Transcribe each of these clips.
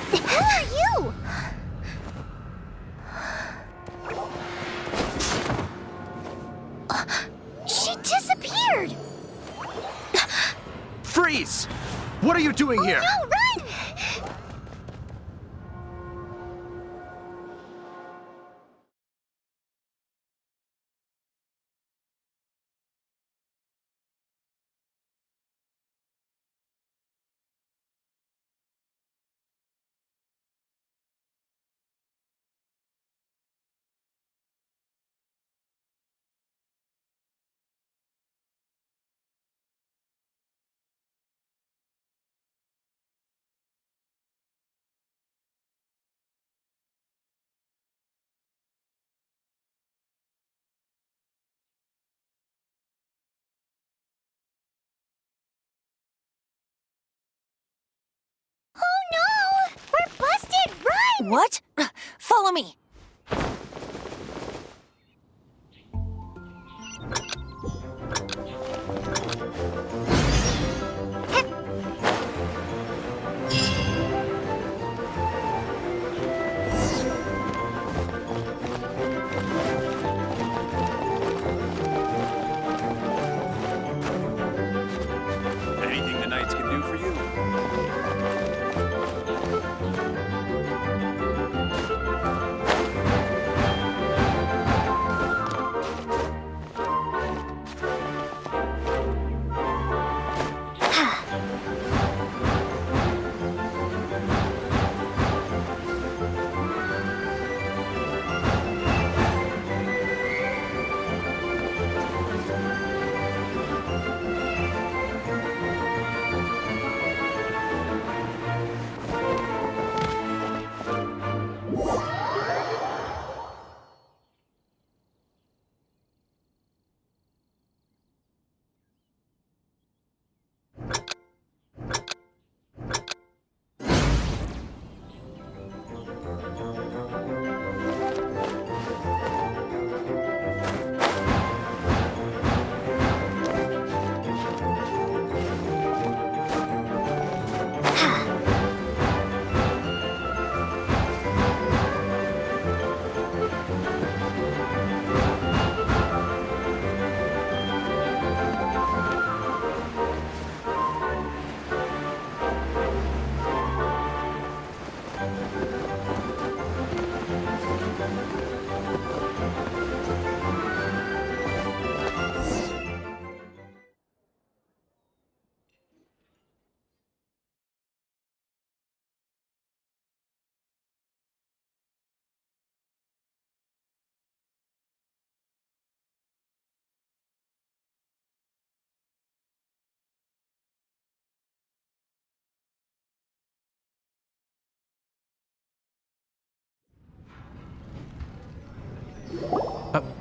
The hell are you? She disappeared! Freeze! What are you doing here? No, run! Oh no! We're busted! Run! What? Follow me. Anything the knights can do for you?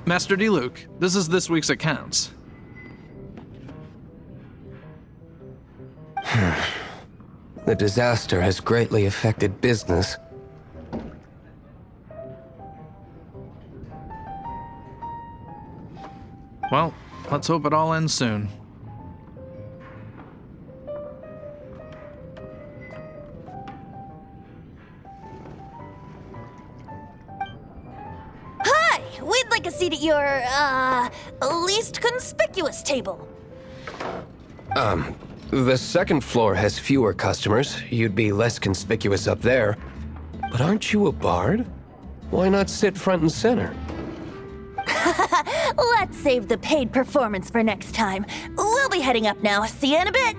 Master D. Luke, this is this week's accounts. The disaster has greatly affected business. Well, let's hope it all ends soon. Hi! We'd like a seat at your, least conspicuous table. The second floor has fewer customers. You'd be less conspicuous up there. But aren't you a bard? Why not sit front and center? Let's save the paid performance for next time. We'll be heading up now. See you in a bit.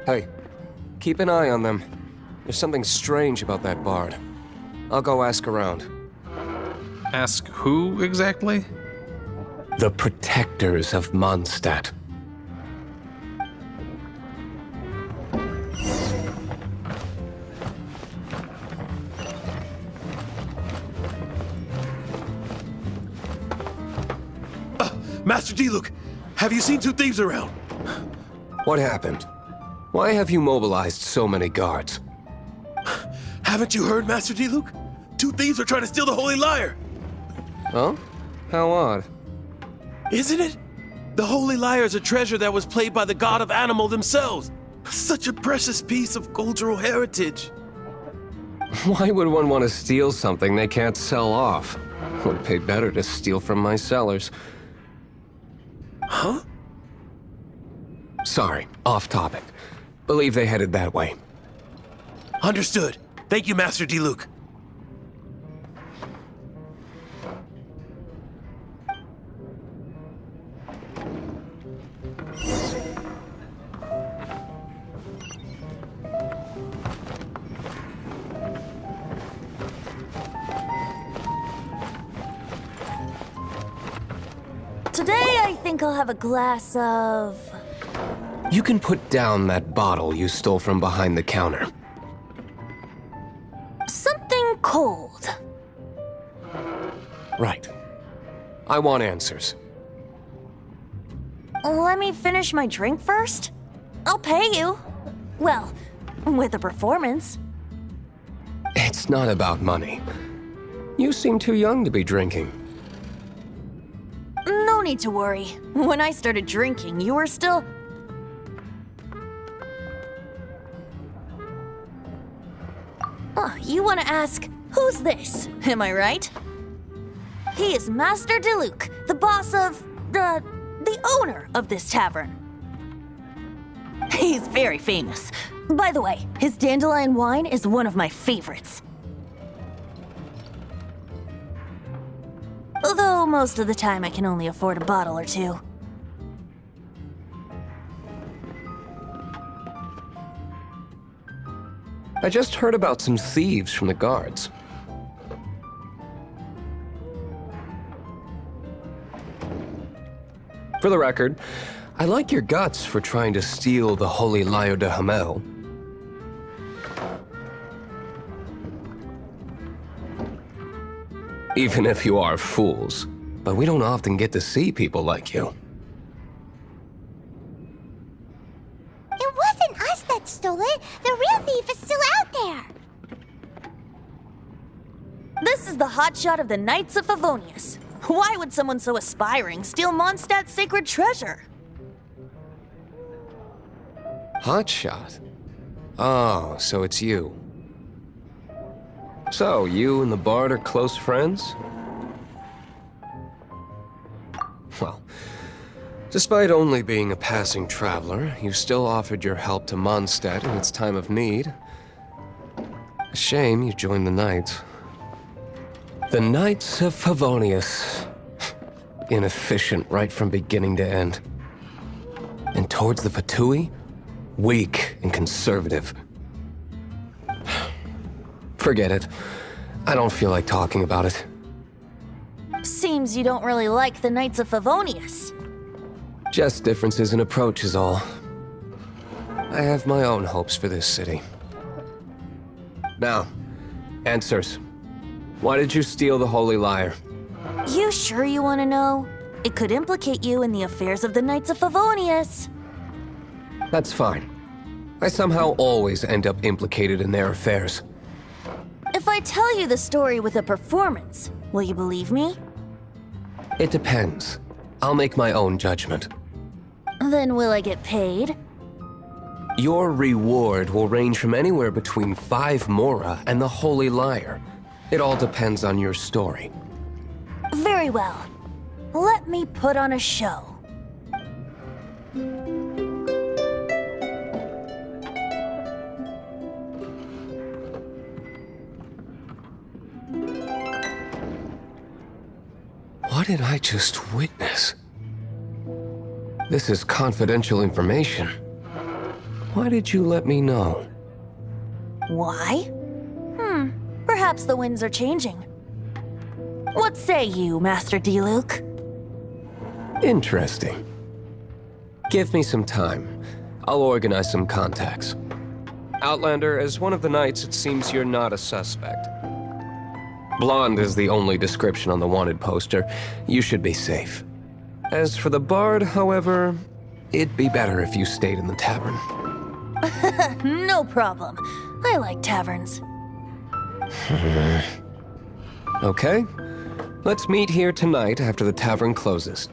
Hey, keep an eye on them. There's something strange about that bard. I'll go ask around. Ask who exactly? The protectors of Mondstadt. Master D-Luke, have you seen two thieves around? What happened? Why have you mobilized so many guards? Haven't you heard, Master D-Luke? Two thieves are trying to steal the Holy Lyre. Huh? How odd. Isn't it? The Holy Lyre is a treasure that was played by the god of animal themselves. Such a precious piece of cultural heritage. Why would one want to steal something they can't sell off? Would pay better to steal from my sellers. Huh? Sorry, off topic. Believe they headed that way. Understood. Thank you, Master D-Luke. Today, I think I'll have a glass of... You can put down that bottle you stole from behind the counter. something cold. Right. I want answers. Let me finish my drink first. I'll pay you. Well, with a performance. It's not about money. You seem too young to be drinking. No need to worry. When I started drinking, you were still... Oh, you want to ask, who's this? Am I right? He is Master DeLuke, the boss of... the owner of this tavern. He's very famous. By the way, his dandelion wine is one of my favorites. Although most of the time I can only afford a bottle or two. I just heard about some thieves from the guards. For the record, I like your guts for trying to steal the Holy Lyre de Hamel. Even if you are fools, but we don't often get to see people like you. It wasn't us that stole it. The real thief is still out there. This is the hotshot of the Knights of Favonius. Why would someone so aspiring steal Mondstadt's sacred treasure? Hotshot? Oh, so it's you. So, you and the Bard are close friends? Well, despite only being a passing traveler, you still offered your help to Mondstadt in its time of need. A shame you joined the Knights. The Knights of Favonius. Inefficient right from beginning to end. And towards the Fatui, weak and conservative. Forget it. I don't feel like talking about it. Seems you don't really like the Knights of Favonius. Just differences in approach is all. I have my own hopes for this city. Now, answers. Why did you steal the Holy Lyre? You sure you want to know? It could implicate you in the affairs of the Knights of Favonius. That's fine. I somehow always end up implicated in their affairs. If I tell you the story with a performance, will you believe me? It depends. I'll make my own judgment. Then will I get paid? Your reward will range from anywhere between 5 Mora and the Holy Lyre. It all depends on your story. Very well. Let me put on a show. What did I just witness? This is confidential information. Why did you let me know? Why? Perhaps the winds are changing. What say you, Master Diluc? Interesting. Give me some time. I'll organize some contacts. Outlander, as one of the knights, it seems you're not a suspect. Blonde is the only description on the wanted poster. You should be safe. As for the bard, however, it'd be better if you stayed in the tavern. No problem. I like taverns. Okay. Let's meet here tonight after the tavern closes.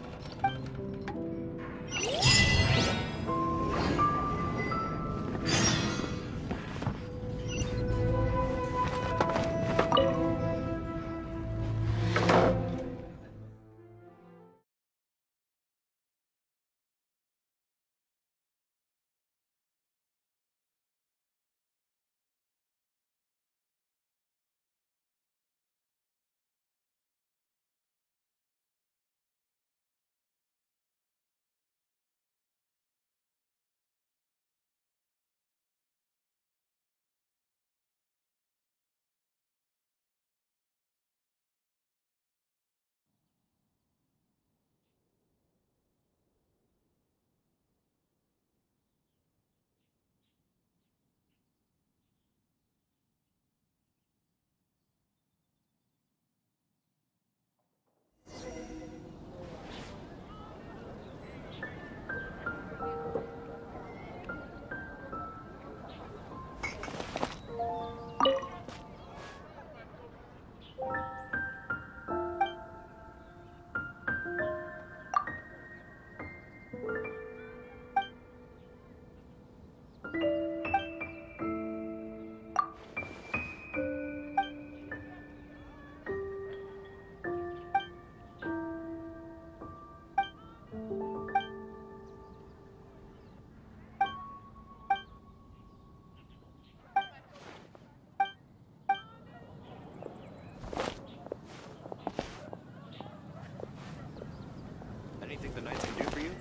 Anything the knights can do for you?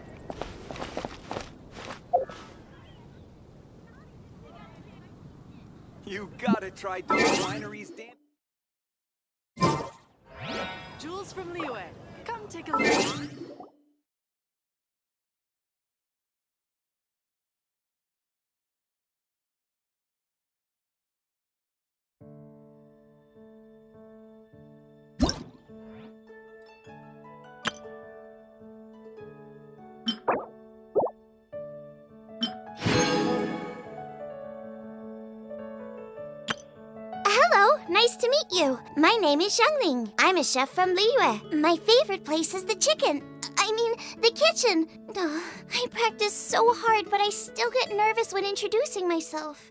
You gotta try Dole Winery's damn. Jules from Liyue. Come take a look. Hello, nice to meet you. My name is Xiangling. I'm a chef from Liyue. My favorite place is the the kitchen. I practice so hard, but I still get nervous when introducing myself.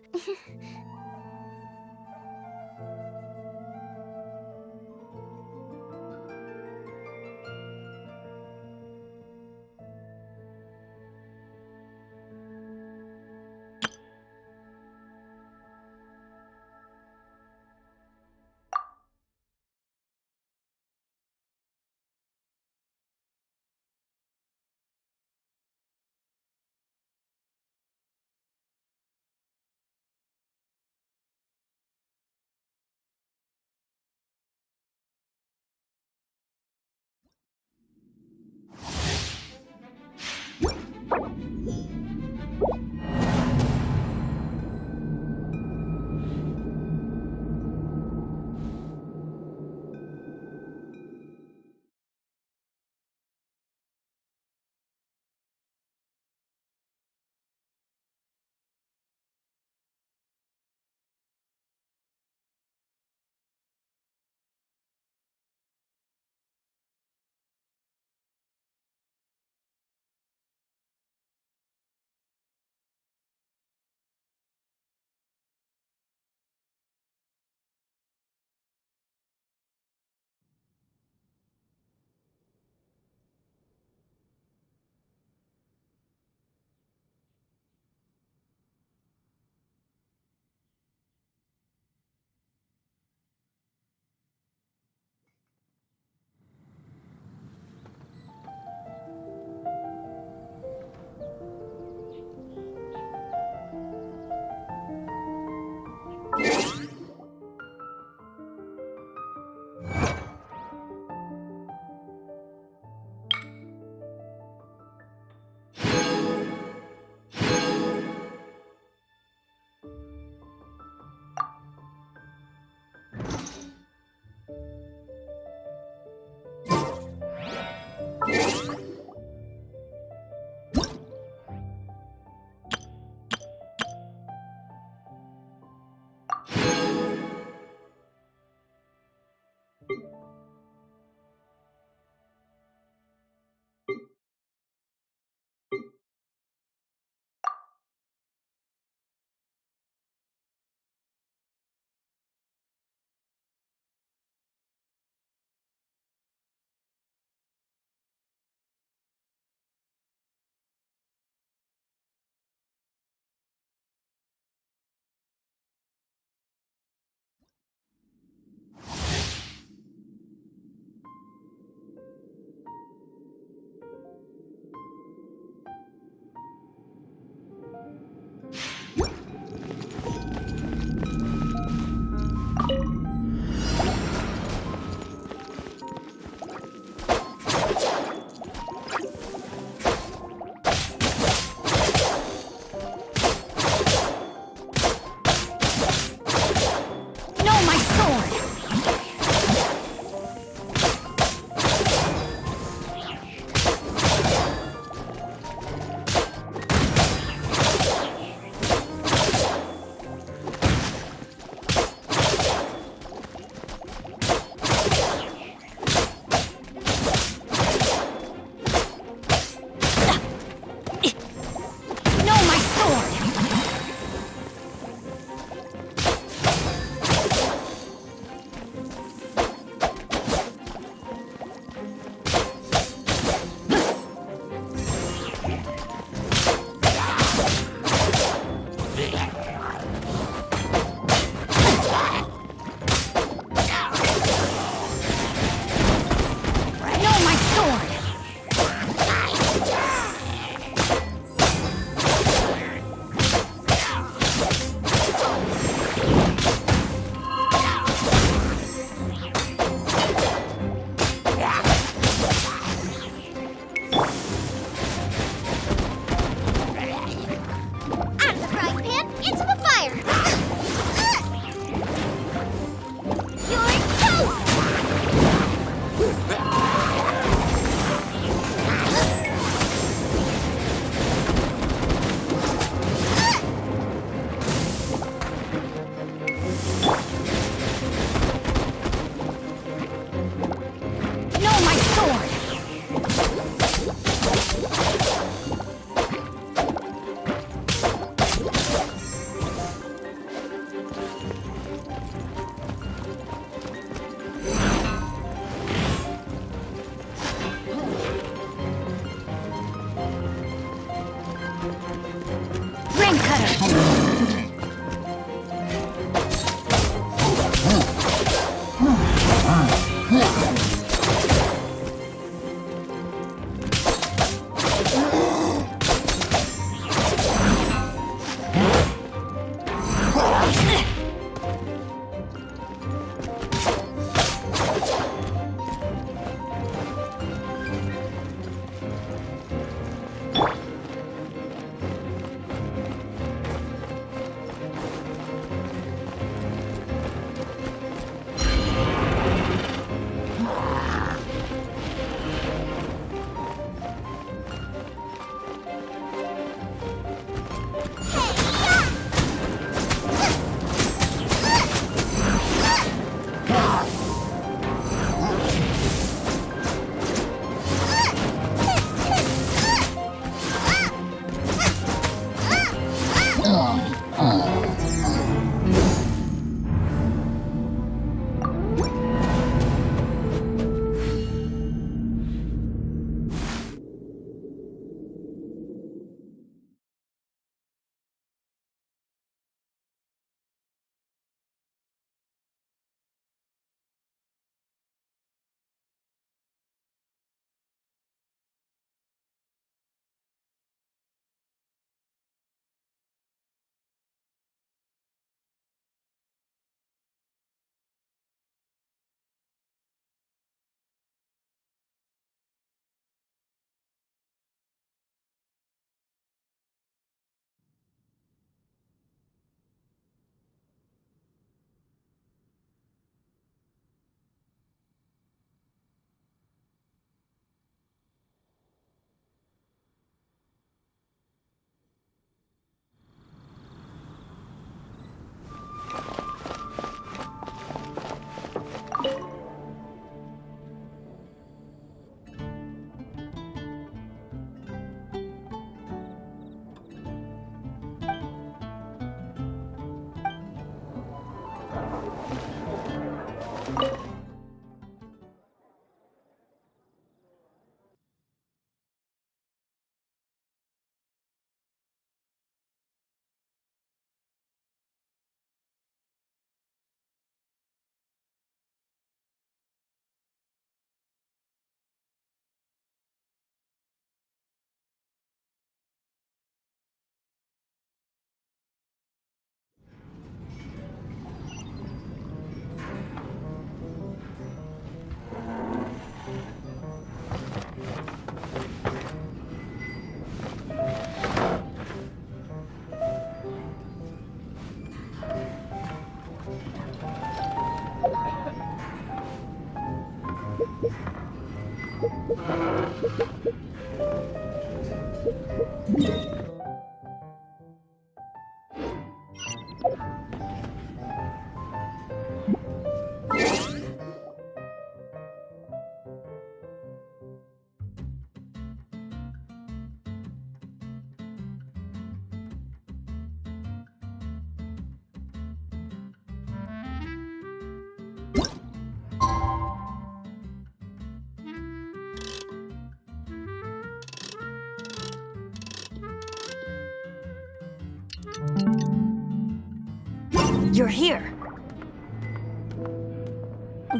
You're here.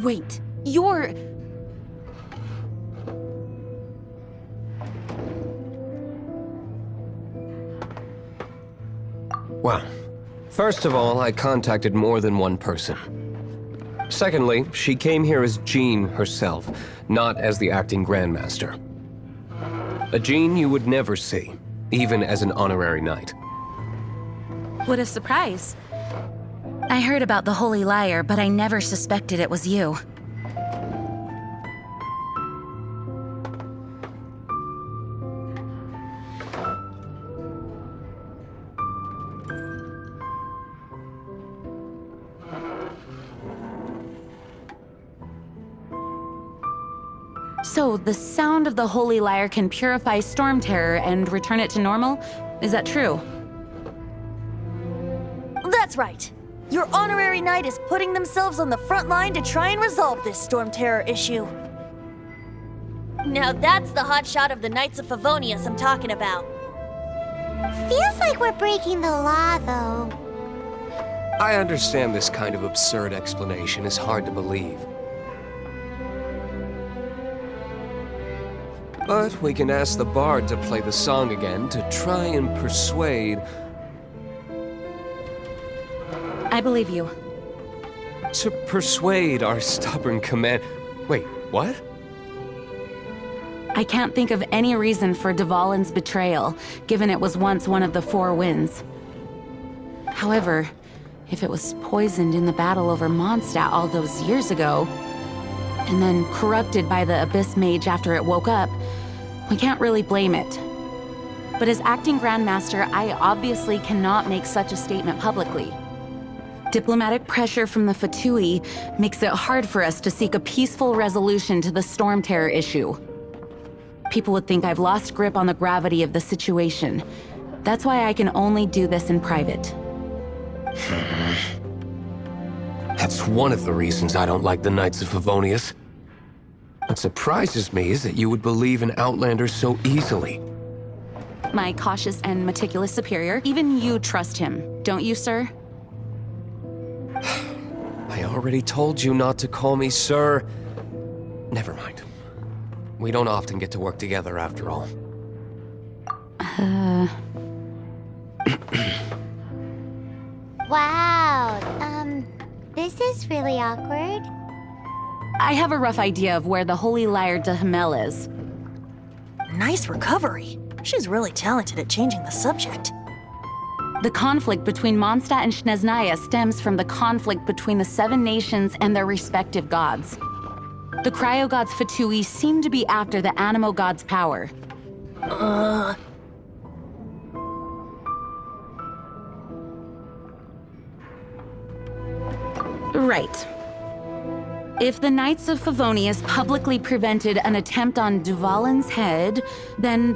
Wait, you're... Well, first of all, I contacted more than one person. Secondly, she came here as Jean herself, not as the acting Grandmaster. A Jean you would never see, even as an honorary knight. What a surprise. I heard about the Holy Liar, but I never suspected it was you. So, the sound of the Holy Liar can purify Storm Terror and return it to normal? Is that true? That's right. Your honorary knight is putting themselves on the front line to try and resolve this Storm Terror issue. Now that's the hotshot of the Knights of Favonius I'm talking about. Feels like we're breaking the law, though. I understand this kind of absurd explanation is hard to believe. But we can ask the bard to play the song again to try and persuade... I believe you. To persuade our stubborn command... Wait, what? I can't think of any reason for Dvalin's betrayal, given it was once one of the Four Winds. However, if it was poisoned in the battle over Mondstadt all those years ago, and then corrupted by the Abyss Mage after it woke up, we can't really blame it. But as acting Grandmaster, I obviously cannot make such a statement publicly. Diplomatic pressure from the Fatui makes it hard for us to seek a peaceful resolution to the Storm Terror issue. People would think I've lost grip on the gravity of the situation. That's why I can only do this in private. That's one of the reasons I don't like the Knights of Favonius. What surprises me is that you would believe in Outlanders so easily. My cautious and meticulous superior, even you trust him, don't you, sir? I already told you not to call me sir. Never mind. We don't often get to work together after all. Wow, this is really awkward. I have a rough idea of where the Holy Lyre de Himmel is. Nice recovery. She's really talented at changing the subject. The conflict between Mondstadt and Snezhnaya stems from the conflict between the Seven Nations and their respective gods. The cryo-gods Fatui seem to be after the Animo god's power. Right. If the Knights of Favonius publicly prevented an attempt on Dvalin's head, then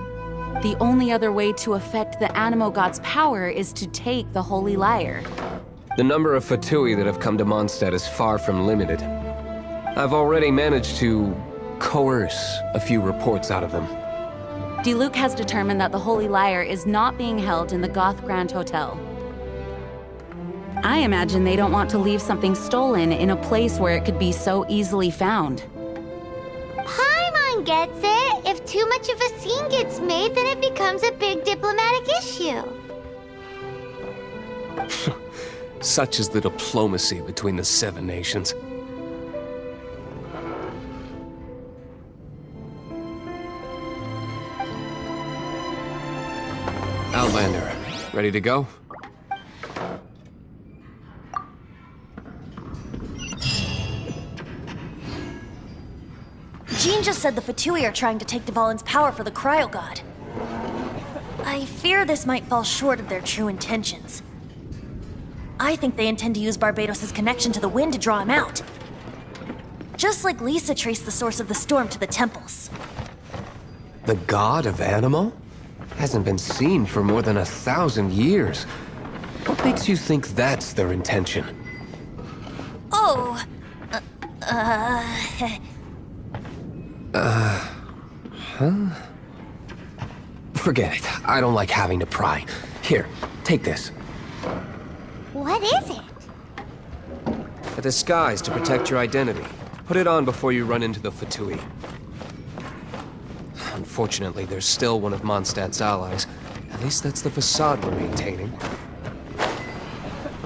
the only other way to affect the Animo god's power is to take the Holy Lyre. The number of Fatui that have come to Mondstadt is far from limited. I've already managed to coerce a few reports out of them. Diluc has determined that the Holy Lyre is not being held in the Goth Grand Hotel. I imagine they don't want to leave something stolen in a place where it could be so easily found. Paimon gets it. If too much of a scene gets made, then it becomes a big diplomatic issue. Such is the diplomacy between the Seven Nations. Outlander, ready to go? Jean just said the Fatui are trying to take Dvalin's power for the Cryo God. I fear this might fall short of their true intentions. I think they intend to use Barbados' connection to the wind to draw him out. Just like Lisa traced the source of the storm to the temples. The god of Animo? Hasn't been seen for more than 1,000 years. What makes you think that's their intention? Oh, Forget it. I don't like having to pry. Here, take this. What is it? A disguise to protect your identity. Put it on before you run into the Fatui. Unfortunately, there's still one of Mondstadt's allies. At least that's the facade we're maintaining.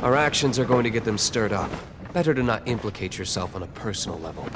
Our actions are going to get them stirred up. Better to not implicate yourself on a personal level.